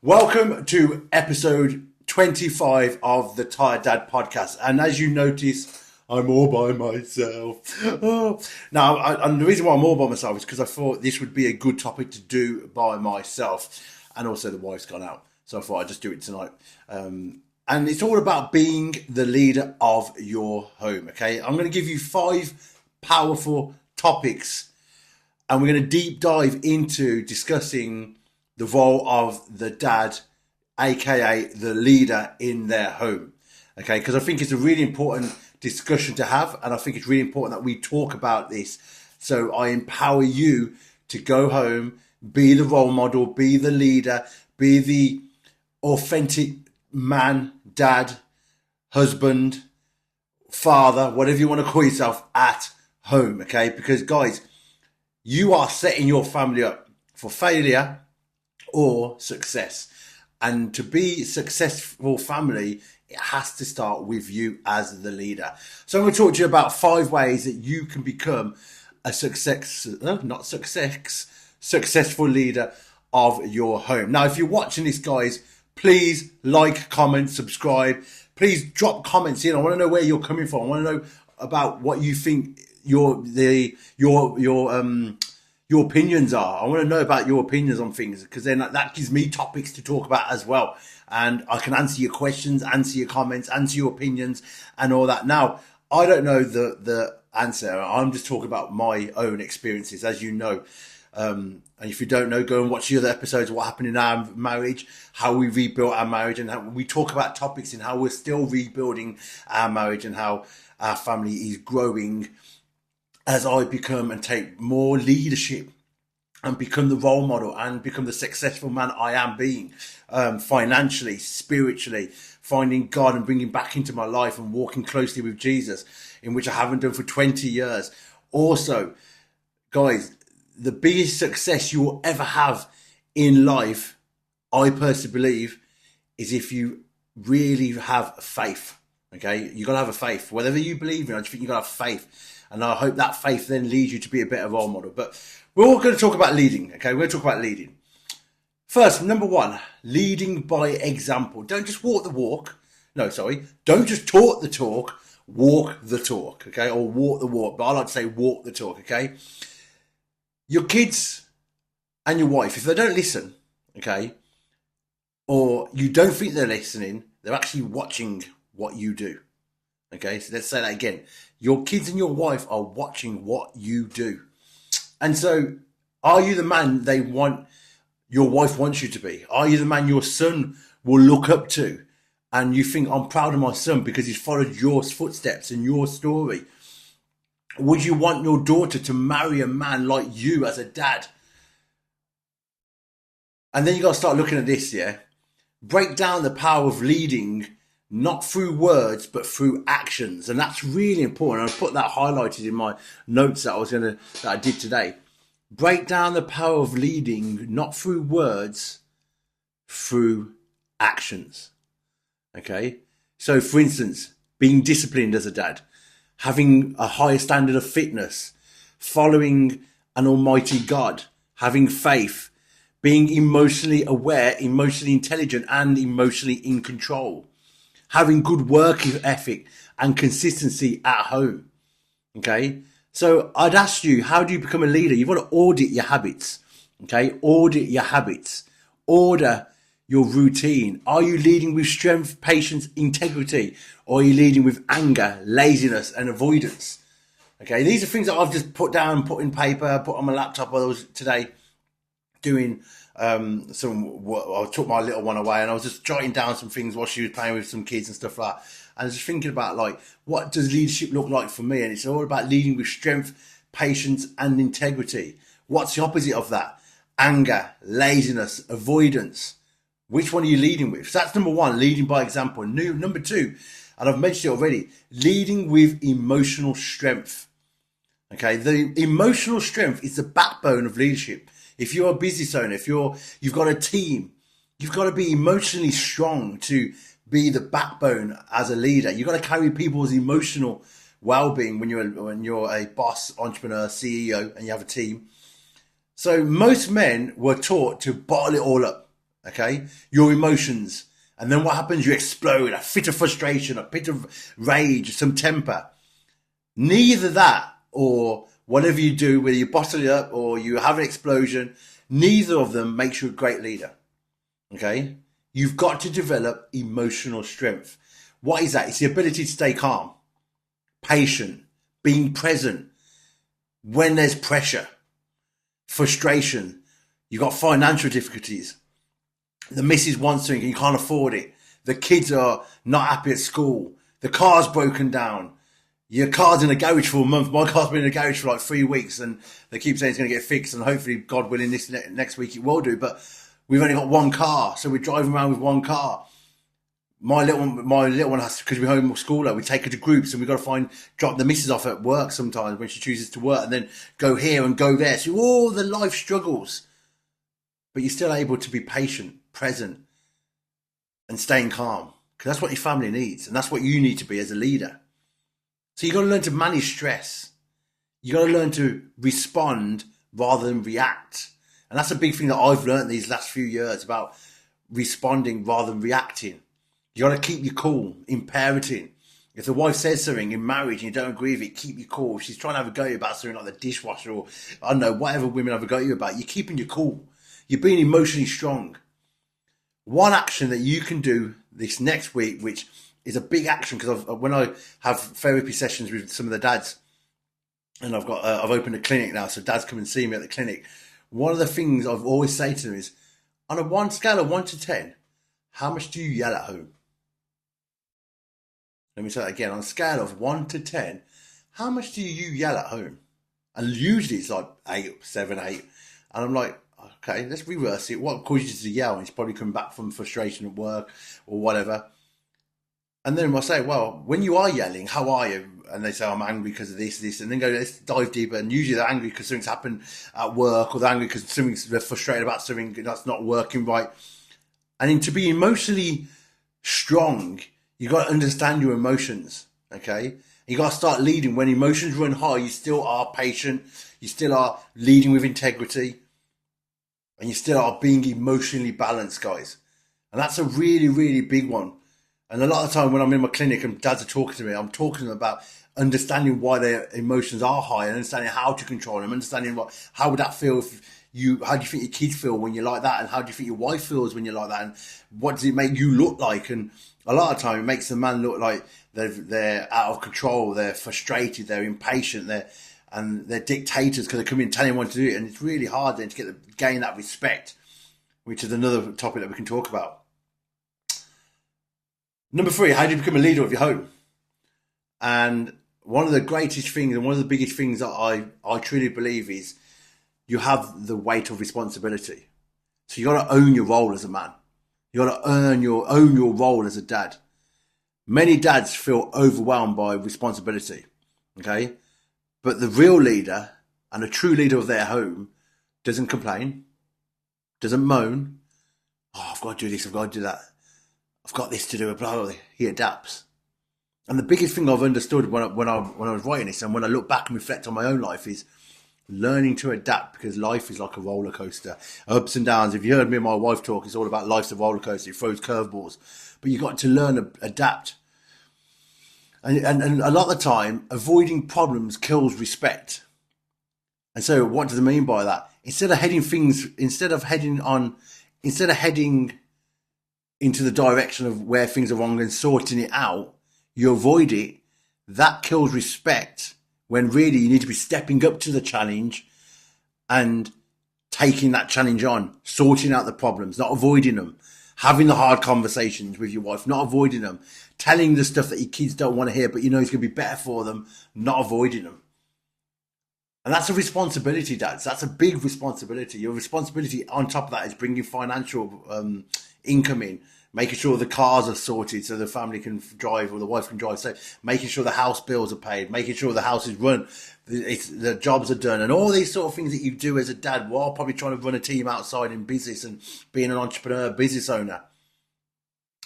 Welcome to episode 25 of the Tired Dad podcast. And as you notice, I'm all by myself. And the reason why I'm all by myself is because I thought this would be a good topic to do by myself. And also the wife's gone out. So I thought I'd just do it tonight. And it's all about being the leader of your home. Okay. I'm going to give you 5 powerful topics. And we're going to deep dive into discussing the role of the dad, aka the leader in their home. Okay, because I think it's a really important discussion to have, and I think it's really important that we talk about this. So I empower you to go home, be the role model, be the leader, be the authentic man, dad, husband, father, whatever you want to call yourself at home. Okay, because guys, you are setting your family up for failure or success. And to be a successful family, it has to start with you as the leader. So I'm going to talk to you about 5 ways that you can become a successful leader of your home. Now, if you're watching this, guys, please like, comment, subscribe. Please drop comments in. I want to know where you're coming from. I want to know about what you think your opinions are. I want to know about your opinions on things, because then that gives me topics to talk about as well. And I can answer your questions, answer your comments, answer your opinions and all that. Now, I don't know the answer. I'm just talking about my own experiences, as you know. And if you don't know, go and watch the other episodes of what happened in our marriage, how we rebuilt our marriage, and how we talk about topics and how we're still rebuilding our marriage and how our family is growing as I become and take more leadership and become the role model and become the successful man I am being, financially, spiritually, finding God and bringing back into my life and walking closely with Jesus, in which I haven't done for 20 years. Also, guys, the biggest success you will ever have in life, I personally believe, is if you really have faith. Okay, you got to have a faith. Whatever you believe in, I just think you got to have faith. And I hope that faith then leads you to be a better role model. But we're all going to talk about leading. Okay, we're going to talk about leading. First, number 1, leading by example. Don't just walk the walk. Don't just talk the talk. Walk the talk. Okay, or walk the walk. But I like to say walk the talk. Okay, your kids and your wife, if they don't listen, okay, or you don't think they're listening, they're actually watching what you do. Okay, so let's say that again. Your kids and your wife are watching what you do. And so, are you the man your wife wants you to be? Are you the man your son will look up to? And you think, I'm proud of my son because he's followed your footsteps and your story. Would you want your daughter to marry a man like you as a dad? And then you got to start looking at this, yeah? Break down the power of leading, not through words, but through actions. And that's really important. I put that highlighted in my notes that I did today. Break down the power of leading, not through words, through actions. Okay. So for instance, being disciplined as a dad, having a higher standard of fitness, following an almighty God, having faith, being emotionally aware, emotionally intelligent, and emotionally in control. Having good work ethic and consistency at home. Okay. So I'd ask you, how do you become a leader? You've got to audit your habits. Okay. Audit your habits. Order your routine. Are you leading with strength, patience, integrity? Or are you leading with anger, laziness, and avoidance? Okay. These are things that I've just put down, put in paper, put on my laptop while I was today doing I took my little one away and I was just jotting down some things while she was playing with some kids and stuff like that. And I was just thinking about, like, what does leadership look like for me? And it's all about leading with strength, patience, and integrity. What's the opposite of that? Anger, laziness, avoidance. Which one are you leading with? So that's number 1, leading by example. Number 2, and I've mentioned it already, leading with emotional strength. Okay, the emotional strength is the backbone of leadership. If you're a business owner, if you've got a team, you've got to be emotionally strong to be the backbone as a leader. You've got to carry people's emotional well-being when you're a boss, entrepreneur, CEO, and you have a team. So most men were taught to bottle it all up. okay? Your emotions. And then what happens? You explode, a fit of frustration, a bit of rage, some temper. Neither that or whatever you do, whether you bottle it up or you have an explosion, neither of them makes you a great leader, okay? You've got to develop emotional strength. What is that? It's the ability to stay calm, patient, being present when there's pressure, frustration. You've got financial difficulties. The missus wants something and you can't afford it. The kids are not happy at school. The car's broken down. Your car's in a garage for a month. My car's been in a garage for like 3 weeks and they keep saying it's going to get fixed and hopefully, God willing, this next week it will do. But we've only got one car, so we're driving around with one car. My little one has to, because we homeschool her, we take her to groups and we've got to drop the missus off at work sometimes when she chooses to work and then go here and go there. So all the life struggles. But you're still able to be patient, present, and staying calm. Because that's what your family needs. And that's what you need to be as a leader. So you've got to learn to manage stress. You've got to learn to respond rather than react. And that's a big thing that I've learned these last few years about responding rather than reacting. You got to keep your cool in parenting. If the wife says something in marriage and you don't agree with it, keep your cool. If she's trying to have a go at you about something like the dishwasher or, I don't know, whatever women have a go at you about, you're keeping your cool. You're being emotionally strong. One action that you can do this next week, which is a big action, because when I have therapy sessions with some of the dads, and I've opened a clinic now, so dads come and see me at the clinic. One of the things I've always say to them is, on a scale of 1 to 10, how much do you yell at home? Let me say that again. On a scale of 1 to 10, how much do you yell at home? And usually it's like 8, 7, 8. And I'm like, okay, let's reverse it. What causes you to yell? And it's probably coming back from frustration at work or whatever. And then I say, well, when you are yelling, how are you? And they say, I'm angry because of this. And then go, let's dive deeper. And usually they're angry because something's happened at work, or they're angry because they're frustrated about something that's not working right. And to be emotionally strong, you got to understand your emotions, okay? You got to start leading. When emotions run high, you still are patient. You still are leading with integrity. And you still are being emotionally balanced, guys. And that's a really, really big one. And a lot of the time when I'm in my clinic and dads are talking to me, I'm talking to them about understanding why their emotions are high and understanding how to control them, understanding how would that feel how do you think your kids feel when you're like that? And how do you think your wife feels when you're like that? And what does it make you look like? And a lot of the time it makes the man look like they're out of control, they're frustrated, they're impatient, they're dictators because they come in and tell him what to do. And it's really hard then to gain that respect, which is another topic that we can talk about. Number 3, how do you become a leader of your home? And one of the greatest things and one of the biggest things that I truly believe is you have the weight of responsibility. So you got to own your role as a man. You got to own your role as a dad. Many dads feel overwhelmed by responsibility, okay? But the real leader and a true leader of their home doesn't complain, doesn't moan. Oh, I've got to do this, I've got to do that. I've got this to do, blah, blah, blah. He adapts. And the biggest thing I've understood when I was writing this and when I look back and reflect on my own life is learning to adapt, because life is like a roller coaster, ups and downs. If you heard me and my wife talk, it's all about life's a roller coaster. It throws curveballs, but you've got to learn to adapt. And a lot of the time, avoiding problems kills respect. And so, what does it mean by that? Instead of heading into the direction of where things are wrong and sorting it out, you avoid it. That kills respect, when really you need to be stepping up to the challenge and taking that challenge on, sorting out the problems, not avoiding them, having the hard conversations with your wife, not avoiding them, telling the stuff that your kids don't want to hear, but you know it's going to be better for them, not avoiding them. And that's a responsibility, dads. That's a big responsibility. Your responsibility on top of that is bringing financial income in, making sure the cars are sorted so the family can drive or the wife can drive. So making sure the house bills are paid, making sure the house is run, the jobs are done, and all these sort of things that you do as a dad while probably trying to run a team outside in business and being an entrepreneur, business owner.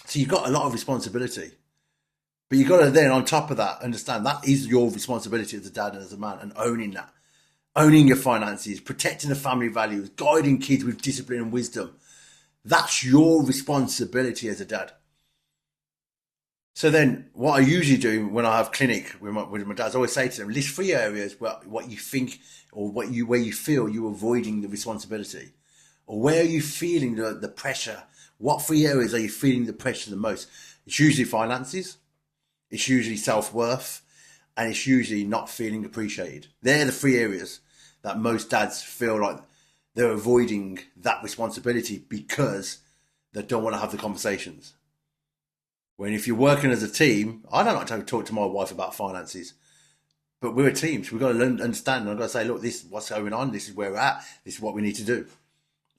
So you've got a lot of responsibility. But you've got to then, on top of that, understand that is your responsibility as a dad and as a man, and owning that. Owning your finances, protecting the family values, guiding kids with discipline and wisdom. That's your responsibility as a dad. So then what I usually do when I have clinic with my dads, I always say to them, list 3 areas where what you think or where you feel you're avoiding the responsibility. Or where are you feeling the pressure? What 3 areas are you feeling the pressure the most? It's usually finances, it's usually self-worth, and it's usually not feeling appreciated. They're the 3 areas that most dads feel like they're avoiding that responsibility because they don't want to have the conversations. When if you're working as a team, I don't like to talk to my wife about finances, but we're a team, so we've got to learn, understand. And I've got to say, look, this is what's going on. This is where we're at. This is what we need to do.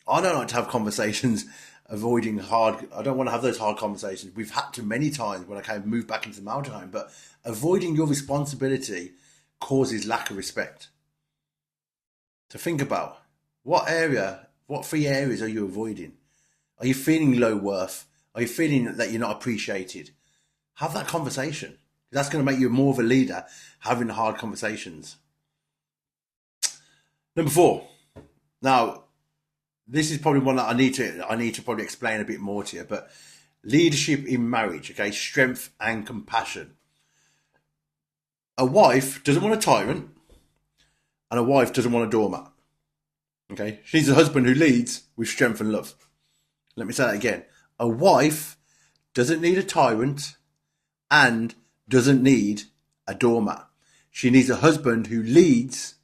I don't like to have conversations avoiding hard. I don't want to have those hard conversations. We've had to many times when I came move back into the mountain, but avoiding your responsibility causes lack of respect. So think about what 3 areas are you avoiding? Are you feeling low worth? Are you feeling that you're not appreciated? Have that conversation. That's going to make you more of a leader, having hard conversations. Number 4. Now, this is probably one that I need to probably explain a bit more to you, but leadership in marriage, okay, strength and compassion. A wife doesn't want a tyrant, and a wife doesn't want a doormat. Okay, she needs a husband who leads with strength and love. Let me say that again. A wife doesn't need a tyrant and doesn't need a doormat. She needs a husband who leads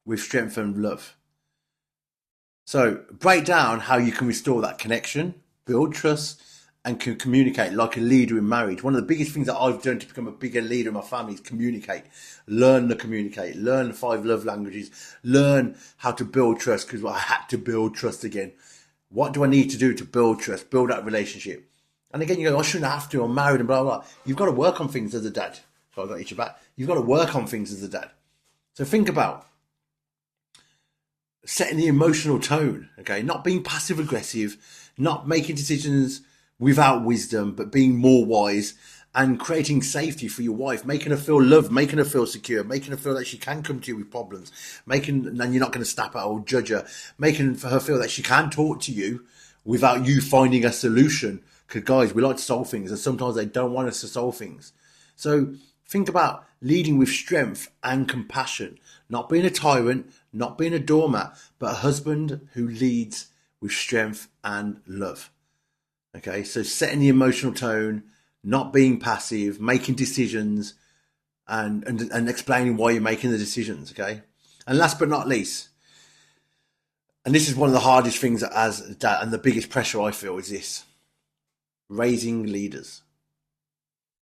with strength and love. So break down how you can restore that connection, build trust, and can communicate like a leader in marriage. One of the biggest things that I've done to become a bigger leader in my family is communicate. Learn to communicate. Learn the 5 love languages. Learn how to build trust, because I had to build trust again. What do I need to do to build trust, build that relationship? And again, you go, I shouldn't have to, I'm married and blah, blah, blah. You've got to work on things as a dad. So I've got each your back. You've got to work on things as a dad. So think about setting the emotional tone, okay? Not being passive aggressive, not making decisions without wisdom, but being more wise and creating safety for your wife, making her feel loved, making her feel secure, making her feel that she can come to you with problems, and you're not going to snap at her or judge her, making her feel that she can talk to you without you finding a solution. Because guys, we like to solve things, and sometimes they don't want us to solve things. So think about leading with strength and compassion, not being a tyrant, not being a doormat, but a husband who leads with strength and love. Okay, so setting the emotional tone, not being passive, making decisions, and explaining why you're making the decisions, okay? And last but not least, and this is one of the hardest things as a dad, and the biggest pressure I feel is this: raising leaders.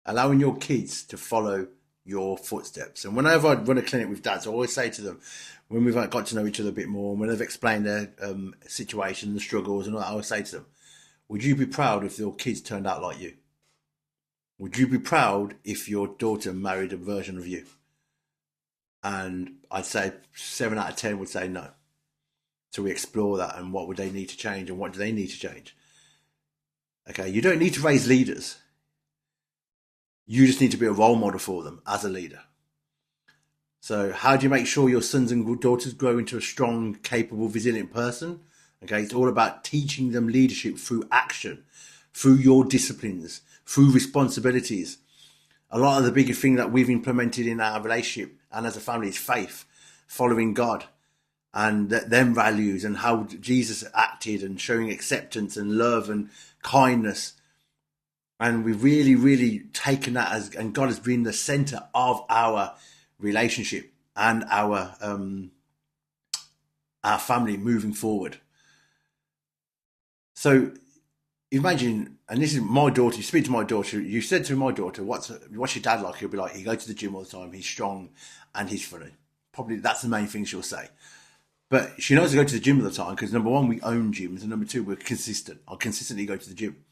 Allowing your kids to follow your footsteps. And whenever I run a clinic with dads, I always say to them, when we've got to know each other a bit more, and when they've explained their situation, the struggles and all that, I always say to them, would you be proud if your kids turned out like you? Would you be proud if your daughter married a version of you? And I'd say 7 out of 10 would say no. So we explore that, and what would they need to change, and what do they need to change? Okay, you don't need to raise leaders. You just need to be a role model for them as a leader. So how do you make sure your sons and daughters grow into a strong, capable, resilient person? Okay, it's all about teaching them leadership through action, through your disciplines, through responsibilities. A lot of the biggest thing that we've implemented in our relationship and as a family is faith, following God and them values, and how Jesus acted, and showing acceptance and love and kindness. And we've really, really taken that as, and God has been the center of our relationship and our family moving forward. So imagine, and this is my daughter, you speak to my daughter, you said to my daughter, what's your dad like? He'll be like, he goes to the gym all the time, he's strong and he's funny. Probably that's the main thing she'll say. But she knows to go to the gym all the time because, number one, we own gyms, and number two, we're consistent. I consistently go to the gym.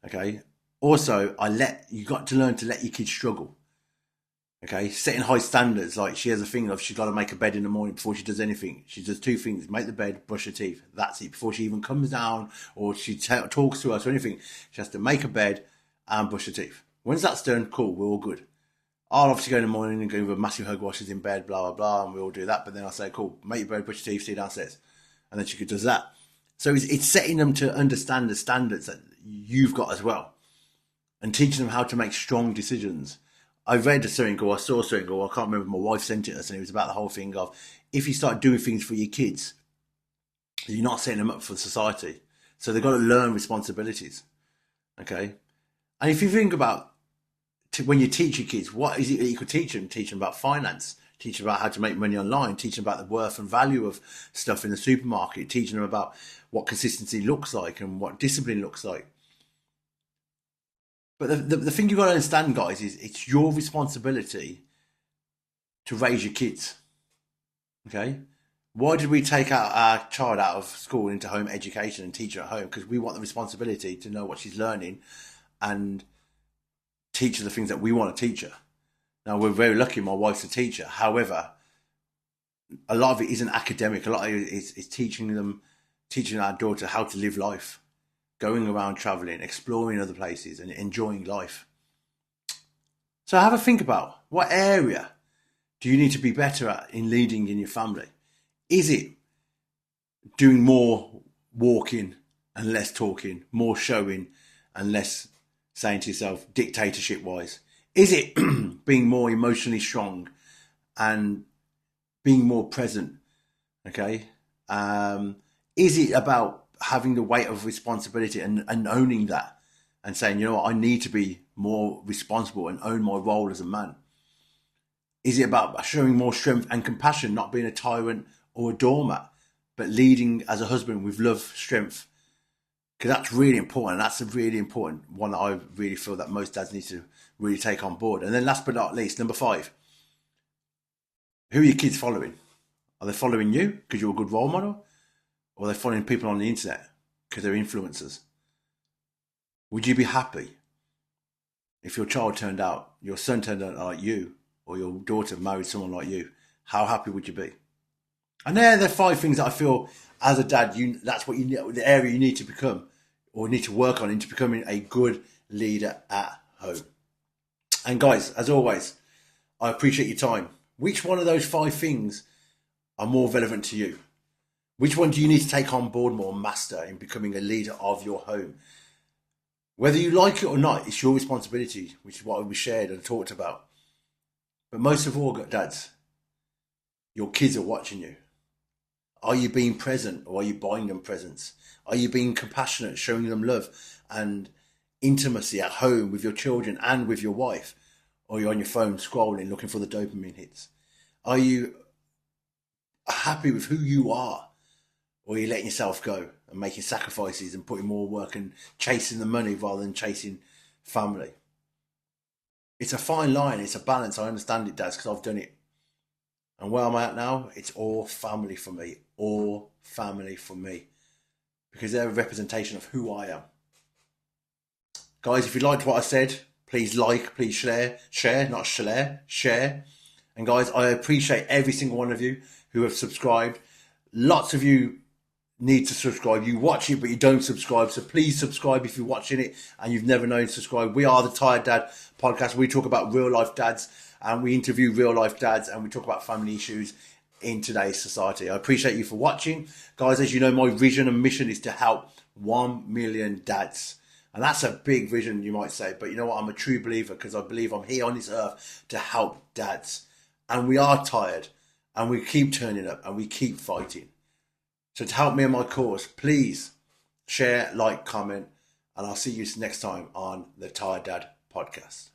Okay. Also, you got to learn to let your kids struggle. Okay, setting high standards. Like, she has a thing of she's got to make a bed in the morning before she does anything. She does 2 things: make the bed, brush her teeth. That's it. Before she even comes down or she talks to us or anything, she has to make a bed and brush her teeth. Once that's done, cool, we're all good. I'll obviously go in the morning and go with a massive hug while she's in bed, blah, blah, blah, and we all do that. But then I'll say, cool, make your bed, brush your teeth, stay downstairs. And then she does that. So it's setting them to understand the standards that you've got as well, and teaching them how to make strong decisions. I read something, or I saw something, or I can't remember, my wife sent it us, and it was about the whole thing of, if you start doing things for your kids, you're not setting them up for society. So they've got to learn responsibilities. Okay. And if you think about when you teach your kids, what is it that you could teach them? Teach them about finance, teach them about how to make money online, teach them about the worth and value of stuff in the supermarket, teaching them about what consistency looks like and what discipline looks like. But the thing you've got to understand, guys, is it's your responsibility to raise your kids. Okay? Why did we take our child out of school into home education and teach her at home? Because we want the responsibility to know what she's learning and teach her the things that we want to teach her. Now, we're very lucky my wife's a teacher. However, a lot of it isn't academic. A lot of it is teaching our daughter how to live life, going around traveling, exploring other places and enjoying life. So have a think about, what area do you need to be better at in leading in your family? Is it doing more walking and less talking, more showing and less saying to yourself, dictatorship wise? Is it being more emotionally strong and being more present? Okay. Is it about having the weight of responsibility and owning that and saying, you know what, I need to be more responsible and own my role as a man? Is it about showing more strength and compassion, not being a tyrant or a doormat, but leading as a husband with love, strength? Because that's really important. That's a really important one that I really feel that most dads need to really take on board. And then last but not least, number 5, who are your kids following? Are they following you because you're a good role model? Or are they following people on the internet because they're influencers? Would you be happy if your son turned out like you, or your daughter married someone like you? How happy would you be? And they're the 5 things that I feel as a dad, that's what the area you need to become or need to work on into becoming a good leader at home. And guys, as always, I appreciate your time. Which one of those 5 things are more relevant to you? Which one do you need to take on board more, master in becoming a leader of your home? Whether you like it or not, it's your responsibility, which is what we shared and talked about. But most of all, dads, your kids are watching you. Are you being present, or are you buying them presents? Are you being compassionate, showing them love and intimacy at home with your children and with your wife? Or you're on your phone scrolling, looking for the dopamine hits? Are you happy with who you are? Or are you letting yourself go and making sacrifices and putting more work and chasing the money rather than chasing family? It's a fine line. It's a balance. I understand it, dads, because I've done it. And where I'm at now, it's all family for me. All family for me. Because they're a representation of who I am. Guys, if you liked what I said, please like, please share. And guys, I appreciate every single one of you who have subscribed. Lots of you need to subscribe. You watch it, but you don't subscribe. So please subscribe if you're watching it and you've never known to subscribe. We are the Tired Dad Podcast. We talk about real life dads and we interview real life dads and we talk about family issues in today's society. I appreciate you for watching. Guys, as you know, my vision and mission is to help 1 million dads. And that's a big vision, you might say. But you know what? I'm a true believer because I believe I'm here on this earth to help dads. And we are tired and we keep turning up and we keep fighting. So to help me in my cause, please share, like, comment, and I'll see you next time on the Tired Dad Podcast.